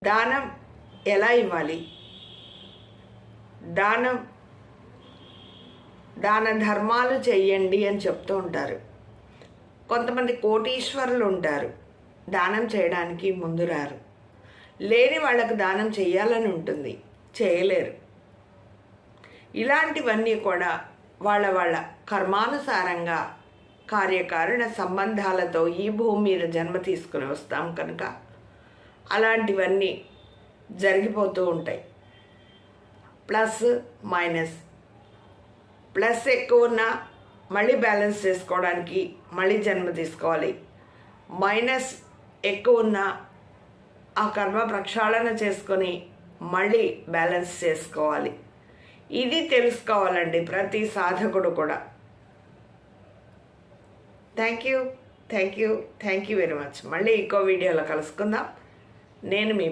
దానం ఎలా ఇవ్వాలి, దాన ధర్మాలు చెయ్యండి అని చెప్తూ ఉంటారు. కొంతమంది కోటీశ్వరులు ఉంటారు, దానం చేయడానికి ముందు రారు. లేని వాళ్ళకు దానం చేయాలని ఉంటుంది, చేయలేరు. ఇలాంటివన్నీ కూడా వాళ్ళ కర్మానుసారంగా కార్యకారణ సంబంధాలతో ఈ భూమి మీద జన్మ తీసుకుని వస్తాం కనుక అలాంటివన్నీ జరిగిపోతూ ఉంటాయి. ప్లస్ మైనస్, ప్లస్ ఎక్కువ ఉన్నా మళ్ళీ బ్యాలెన్స్ చేసుకోవడానికి మళ్ళీ జన్మ తీసుకోవాలి. మైనస్ ఎక్కువ ఉన్నా ఆ కర్మ ప్రక్షాళన చేసుకొని మళ్ళీ బ్యాలెన్స్ చేసుకోవాలి. ఇది తెలుసుకోవాలండి ప్రతి సాధకుడు కూడా. Thank you very much. మళ్ళీ ఇంకో వీడియోలో కలుసుకుందాం. నేను మీ